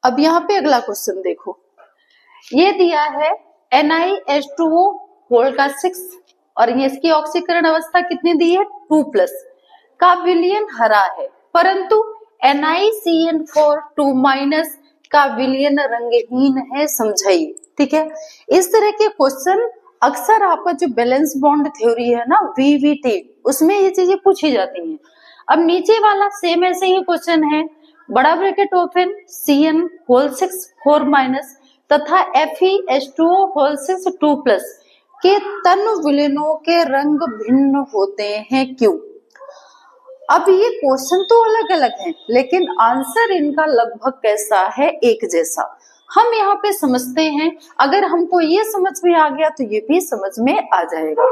अब यहाँ पे अगला क्वेश्चन देखो, ये दिया है NiH2O होल का 6 और ये इसकी ऑक्सीकरण अवस्था कितनी दी है 2+ का विलयन हरा है, परंतु NiCN4 2- का विलयन रंगहीन है, समझाइए। ठीक है, इस तरह के क्वेश्चन अक्सर आपका जो बैलेंस बॉन्ड थ्योरी है ना VBT, उसमें ये चीजें पूछी जाती हैं। अब नीचे वाला सेम ऐसे ही क्वेश्चन है, बड़ा ब्रैकेट ओपन CN होल 6 4- तथा FeH2O होल 6 2+ के तन विलयनों के रंग भिन्न होते हैं, क्यों? अब ये क्वेश्चन तो अलग अलग हैं, लेकिन आंसर इनका लगभग कैसा है, एक जैसा। हम यहाँ पे समझते हैं, अगर हमको ये समझ में आ गया तो ये भी समझ में आ जाएगा।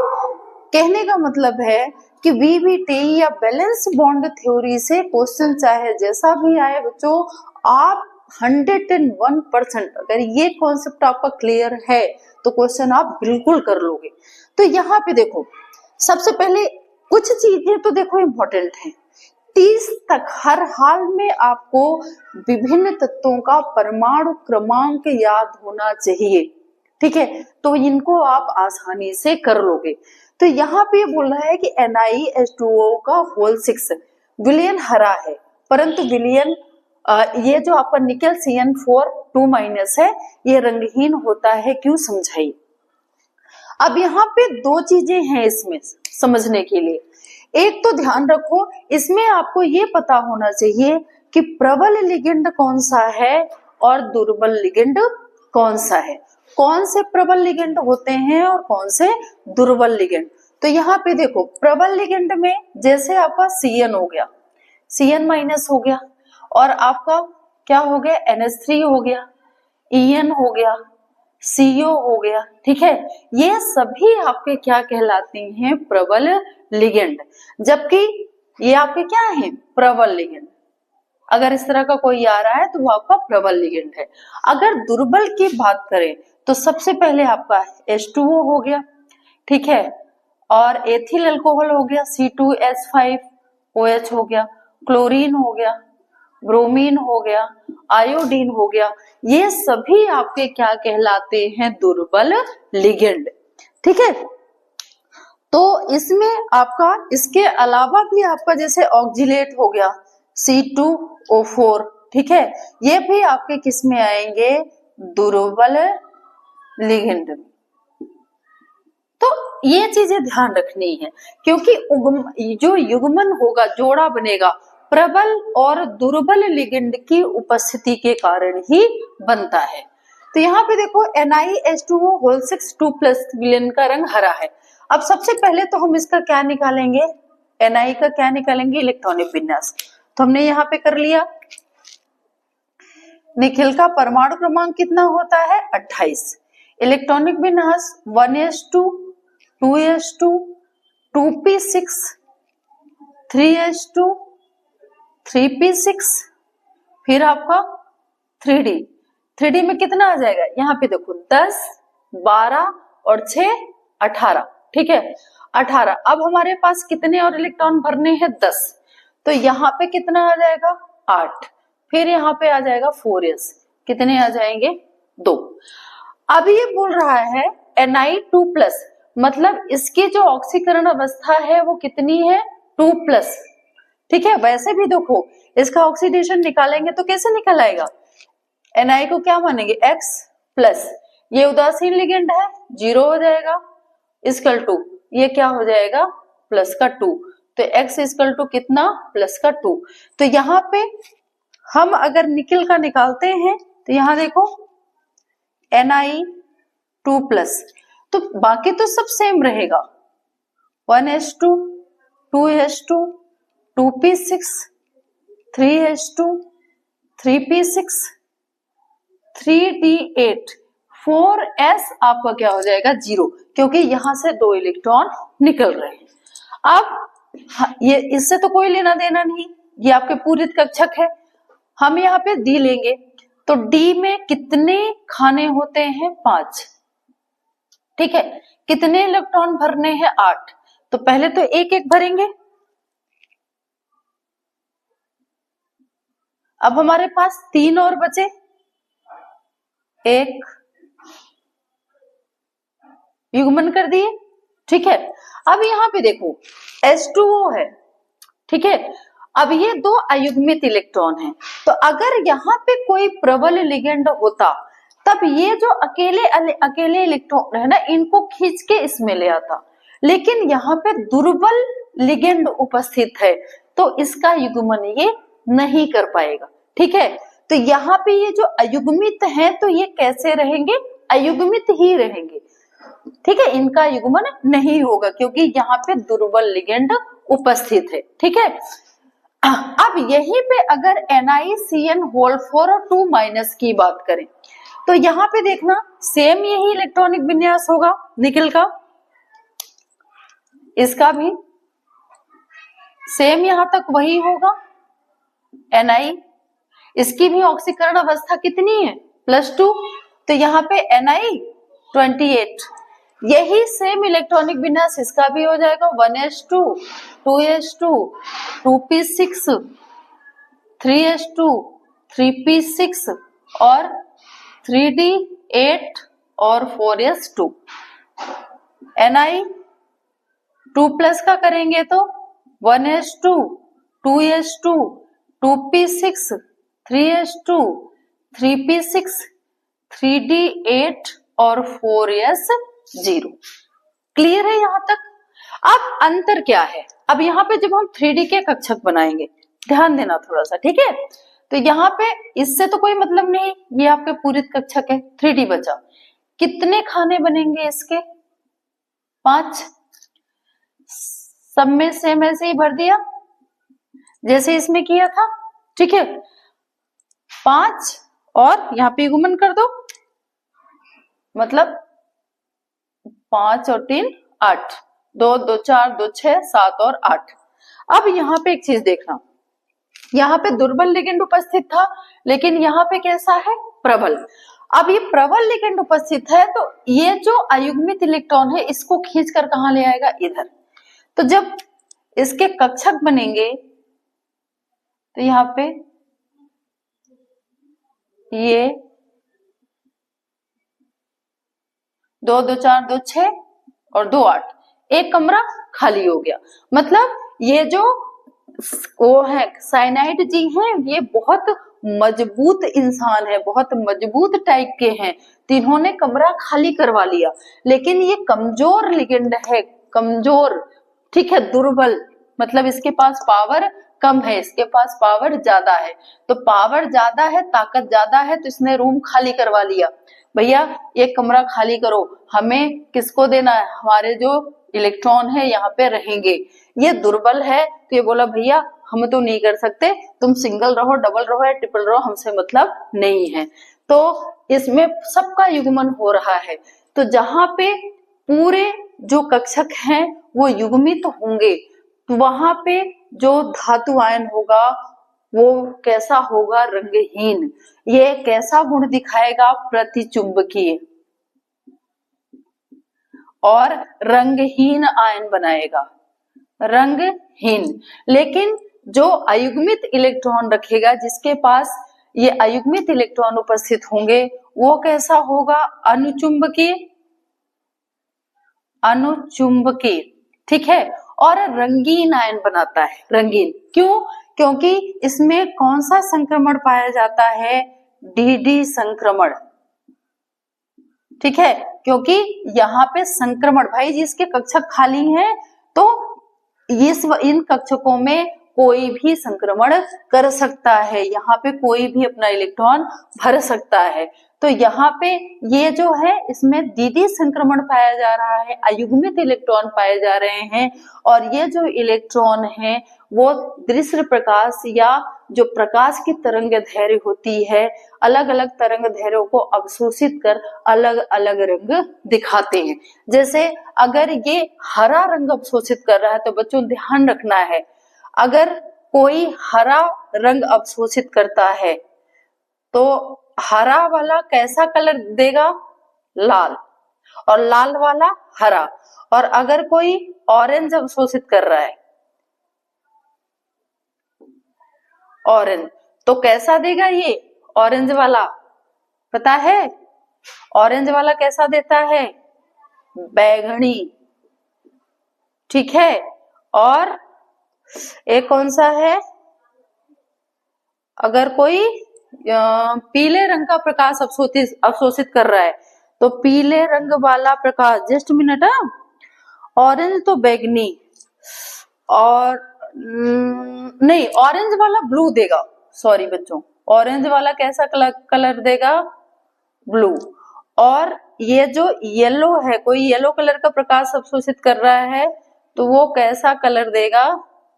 कहने का मतलब है कि VBT या बैलेंस बॉन्ड थ्योरी से क्वेश्चन चाहे जैसा भी आए बच्चों, आप 101% अगर ये कॉन्सेप्ट आपका क्लियर है तो क्वेश्चन आप बिल्कुल कर लोगे। तो यहाँ पे देखो, सबसे पहले कुछ चीजें तो देखो इंपॉर्टेंट है। 30 तक हर हाल में आपको विभिन्न तत्वों का परमाणु क्रमांक याद होना चाहिए। ठीक है, तो इनको आप आसानी से कर लोगे। तो यहाँ पे बोल रहा है कि NiH2O का होल 6 विलयन हरा है, परंतु विलयन ये जो आपका निकल CN4 2- है, ये रंगहीन होता है, क्यों? समझाइए। अब यहाँ पे दो चीजें हैं इसमें समझने के लिए। एक तो ध्यान रखो, इसमें आपको ये पता होना चाहिए कि प्रबल लिगेंड कौन सा है और दुर्बल लिगेंड कौन सा है, कौन से प्रबल लिगेंड होते हैं और कौन से दुर्बल लिगेंड। तो यहाँ पे देखो, प्रबल लिगेंड में जैसे आपका CN हो गया, CN- हो गया, और आपका क्या हो गया, NH3 हो गया, EN हो गया, CO हो गया। ठीक है, ये सभी आपके क्या कहलाते हैं, प्रबल लिगेंड, जबकि ये आपके क्या है, प्रबल लिगेंड। अगर इस तरह का कोई आ रहा है तो वो आपका प्रबल लिगेंड है। अगर दुर्बल की बात करें तो सबसे पहले आपका H2O हो गया, ठीक है, और एथिल अल्कोहल हो गया, C2H5OH हो गया, क्लोरीन हो गया, ब्रोमीन हो गया, आयोडीन हो गया, ये सभी आपके क्या कहलाते हैं, दुर्बल लिगेंड। ठीक है, तो इसमें आपका इसके अलावा भी आपका जैसे ऑक्जिलेट हो गया C2O4, ठीक है, ये भी आपके किस में आएंगे, दुर्बल लिगेंड में। तो ये चीजें ध्यान रखनी है, क्योंकि जो युग्मन होगा, जोड़ा बनेगा, प्रबल और दुर्बल लिगेंड की उपस्थिति के कारण ही बनता है। तो यहाँ पे देखो NiH2O होल 6 2+ विलयन का रंग हरा है। अब सबसे पहले तो हम इसका क्या निकालेंगे, Na का क्या निकालेंगे, इलेक्ट्रॉनिक विन्यास। तो हमने यहाँ पे कर लिया, निखिल का परमाणु क्रमांक कितना होता है, 28, इलेक्ट्रॉनिक विन्यास 1s2 2s2 2p6 3s2 3p6, फिर आपका 3d में कितना आ जाएगा, यहाँ पे देखो 10 12 और 6 18, ठीक है, 18। अब हमारे पास कितने और इलेक्ट्रॉन भरने हैं, 10, तो यहाँ पे कितना आ जाएगा, 8, फिर यहाँ पे आ जाएगा 4s, कितने आ जाएंगे, 2। अब ये बोल रहा है Na2+, मतलब इसकी जो ऑक्सीकरण अवस्था है वो कितनी है, 2+। ठीक है, वैसे भी देखो इसका ऑक्सीडेशन निकालेंगे तो कैसे निकल आएगा, Na को क्या मानेंगे, X+, ये उदासीन लिगेंड है, 0 हो जाएगा, इक्वल टू ये क्या हो जाएगा, प्लस का 2, तो X इक्वल टू कितना, प्लस का 2। तो यहाँ पे हम अगर निकल का निकालते हैं तो यहाँ देखो Na2+, तो बाकी तो सब सेम रहेगा, 1s2 2s2 2p6 3s2 3p6 3d8 4s आपका क्या हो जाएगा, 0, क्योंकि यहां से 2 इलेक्ट्रॉन निकल रहे हैं। अब ये इससे तो कोई लेना देना नहीं, ये आपके पूरित कक्षक है। हम यहाँ पे डी लेंगे, तो डी में कितने खाने होते हैं, 5, ठीक है, कितने इलेक्ट्रॉन भरने हैं, 8, तो पहले तो एक एक भरेंगे। अब हमारे पास 3 और बचे, एक युग्मन कर दिए। ठीक है, अब यहाँ पे देखो H2O है। ठीक है, अब ये दो अयुग्मित इलेक्ट्रॉन हैं, तो अगर यहाँ पे कोई प्रबल लिगेंड होता तब ये जो अकेले इलेक्ट्रॉन है ना, इनको खींच के इसमें ले आता, लेकिन यहाँ पे दुर्बल लिगेंड उपस्थित है तो इसका युग्मन ये नहीं कर पाएगा। ठीक है, तो यहाँ पे ये जो अयुग्मित है तो ये कैसे रहेंगे, अयुग्मित ही रहेंगे। ठीक है, इनका युग्मन नहीं होगा क्योंकि यहाँ पे दुर्बल लिगेंड उपस्थित है। ठीक है, अब यहीं पे अगर NiCN4 की बात करें तो यहाँ पे देखना सेम यही इलेक्ट्रॉनिक विन्यास होगा निकेल का, इसका भी सेम यहां तक वही होगा Ni, इसकी भी ऑक्सीकरण अवस्था कितनी है +2, तो यहाँ पे Ni28, यही सेम इलेक्ट्रॉनिक विन्यास इसका भी हो जाएगा 1s2 2s2 2p6 3s2 3p6 और 3d8 और 4s2। Ni2+ का करेंगे तो 1s2 2s2 2p6 3s2 3p6 3d8 और 4s0। क्लियर है यहां तक? अब अंतर क्या है, अब यहाँ पे जब हम 3D के कक्षक बनाएंगे, ध्यान देना थोड़ा सा। ठीक है, तो यहाँ पे इससे तो कोई मतलब नहीं, ये आपके पूरित कक्षक है, 3D बचा। कितने खाने बनेंगे इसके, 5। सब में सेम ऐसे ही भर दिया जैसे इसमें किया था। ठीक है, 5 और यहाँ पे गुणन कर दो, मतलब 5 और 3 8, 2 2 4 2 6 7 और 8। अब यहाँ पे एक चीज देखना, यहाँ पे दुर्बल लिगेंड उपस्थित था लेकिन यहाँ पे कैसा है, प्रबल। अब ये प्रबल लिगेंड उपस्थित है तो ये जो अयुग्मित इलेक्ट्रॉन है इसको खींचकर कहाँ ले आएगा, इधर। तो जब इसके कक्षक बनेंगे तो यहाँ पे ये 2 2 4 2 6 और 2 8, एक कमरा खाली हो गया। मतलब ये जो वो है साइनाइड जी हैं, ये बहुत मजबूत इंसान है, बहुत मजबूत टाइप के हैं, तो इन्होंने कमरा खाली करवा लिया। लेकिन ये कमजोर लिगेंड है, कमजोर, ठीक है, दुर्बल, मतलब इसके पास पावर कम है, इसके पास पावर ज्यादा है। तो पावर ज्यादा है, ताकत ज्यादा है, तो इसने रूम खाली करवा लिया, भैया ये कमरा खाली करो, हमें किसको देना है, हमारे जो इलेक्ट्रॉन है यहाँ पे रहेंगे। ये दुर्बल है तो ये बोला भैया हम तो नहीं कर सकते, तुम सिंगल रहो, डबल रहो या ट्रिपल रहो, हमसे मतलब नहीं है। तो इसमें सबका युग्मन हो रहा है। तो जहां पे पूरे जो कक्षक हैं वो युग्मित होंगे तो वहां पे जो धातु आयन होगा वो कैसा होगा, रंगहीन। ये कैसा गुण दिखाएगा, प्रतिचुंबकीय और रंगहीन आयन बनाएगा, रंगहीन। लेकिन जो अयुग्मित इलेक्ट्रॉन रखेगा, जिसके पास ये अयुग्मित इलेक्ट्रॉन उपस्थित होंगे, वो कैसा होगा, अनुचुंबकीय, अनुचुंबकीय। ठीक है, और रंगीन आयन बनाता है, रंगीन। क्यों? क्योंकि इसमें कौन सा संक्रमण पाया जाता है, डीडी संक्रमण। ठीक है, क्योंकि यहाँ पे संक्रमण, भाई जिसके कक्षक खाली हैं तो इन कक्षकों में कोई भी संक्रमण कर सकता है, यहाँ पे कोई भी अपना इलेक्ट्रॉन भर सकता है। तो यहाँ पे ये जो है इसमें डीडी संक्रमण पाया जा रहा है, अयुग्मित इलेक्ट्रॉन पाए जा रहे हैं। और ये जो इलेक्ट्रॉन है वो दृश्य प्रकाश या जो प्रकाश की तरंग दैर्घ्य होती है, अलग अलग तरंग दैर्घ्यों को अवशोषित कर अलग अलग रंग दिखाते हैं। जैसे अगर ये हरा रंग अवशोषित कर रहा है तो बच्चों ध्यान रखना है, अगर कोई हरा रंग अवशोषित करता है तो हरा वाला कैसा कलर देगा, लाल, और लाल वाला हरा। और अगर कोई ऑरेंज अवशोषित कर रहा है, ऑरेंज, तो कैसा देगा ये ऑरेंज वाला, पता है ऑरेंज वाला कैसा देता है, बैगनी, ठीक है। और एक कौन सा है, अगर कोई पीले रंग का प्रकाश अवशोषित कर रहा है तो पीले रंग वाला प्रकाश, जस्ट मिनट, ऑरेंज तो बैगनी, और नहीं, ऑरेंज वाला ब्लू देगा, सॉरी बच्चों, ऑरेंज वाला कैसा कलर देगा, ब्लू। और ये जो येलो है, कोई येलो कलर का प्रकाश अवशोषित कर रहा है तो वो कैसा कलर देगा,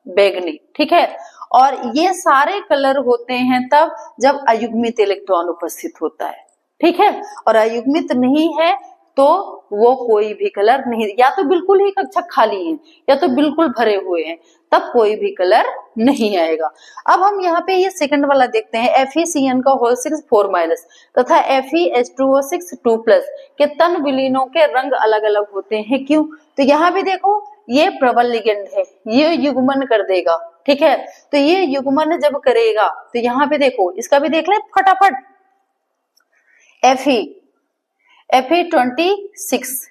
बैगनी, ठीक है। और ये सारे कलर होते हैं तब जब अयुग्मित इलेक्ट्रॉन उपस्थित होता है, ठीक है। और अयुग्मित नहीं है तो वो कोई भी कलर नहीं, या तो बिल्कुल ही कक्षा खाली है या तो बिल्कुल भरे हुए हैं, तब कोई भी कलर नहीं आएगा। अब हम यहाँ पे ये सेकंड वाला देखते हैं, FeCN6 4- तथा FeH2O6 2+ के तन विलीनों के रंग अलग अलग होते हैं, क्यों? तो यहाँ पे देखो, ये प्रबल लिगेंड है, ये युग्मन कर देगा, ठीक है। तो ये युग्मन जब करेगा तो यहाँ पे देखो, इसका भी देख ले फटाफट, Fe26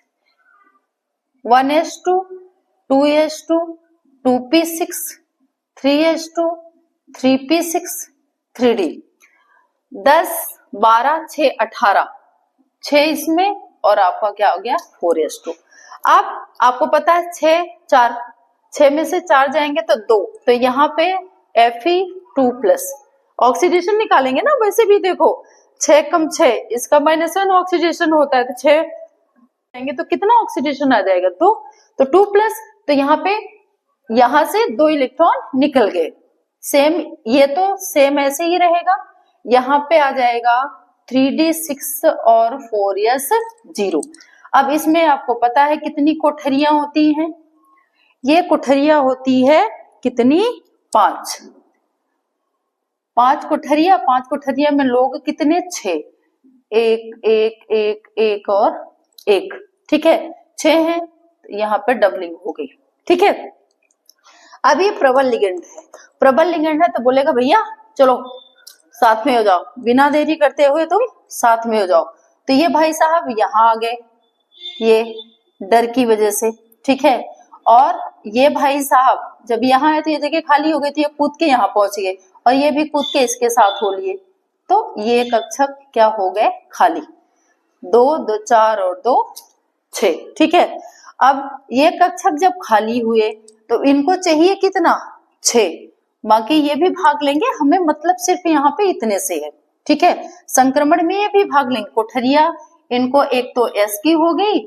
1s2 2s2 2p6 3s2 3p6 3d 10 12 6 18, 6 इसमें और आपका क्या हो गया 4s2। अब आपको पता है 6 में से 4 जाएंगे तो 2, तो यहाँ पे Fe2+, ऑक्सीडेशन निकालेंगे ना, वैसे भी देखो 6 कम 6, इसका -1 ऑक्सीडेशन होता है, तो 6 जाएंगे तो कितना ऑक्सीडेशन आ जाएगा, 2, तो 2+, तो यहाँ पे यहाँ से 2 इलेक्ट्रॉन निकल गए। सेम, ये तो सेम ऐसे ही रहेगा, यहाँ पे आ जाएगा 3d6 और 4s0। अब इसमें आपको पता है कितनी कोठरियां होती हैं, ये कोठरियां होती है कितनी, 5 कोठरियां में लोग कितने, 6, 1 1 1 1 और 1, ठीक है, 6 है, यहाँ पे डबलिंग हो गई, ठीक है। अब ये प्रबल लिगेंड है, तो बोलेगा भैया चलो साथ में हो जाओ, बिना देरी करते हुए तुम साथ में हो जाओ। तो ये भाई साहब यहाँ आ गए, ये डर की वजह से, ठीक है। और ये भाई साहब जब यहाँ आए तो ये जगह खाली हो गई थी, ये कूद के यहाँ पहुंच गए, और ये भी कूद के इसके साथ हो लिए, तो ये कक्षक क्या हो गए, खाली, 2 2 4 और 2 6, ठीक है। अब ये कक्षक जब खाली हुए तो इनको चाहिए कितना, 6, बाकी ये भी भाग लेंगे, हमें मतलब सिर्फ यहाँ पे इतने से है, ठीक है। संक्रमण में ये भी भाग लेंगे, कोठरिया इनको एक तो S की हो गई,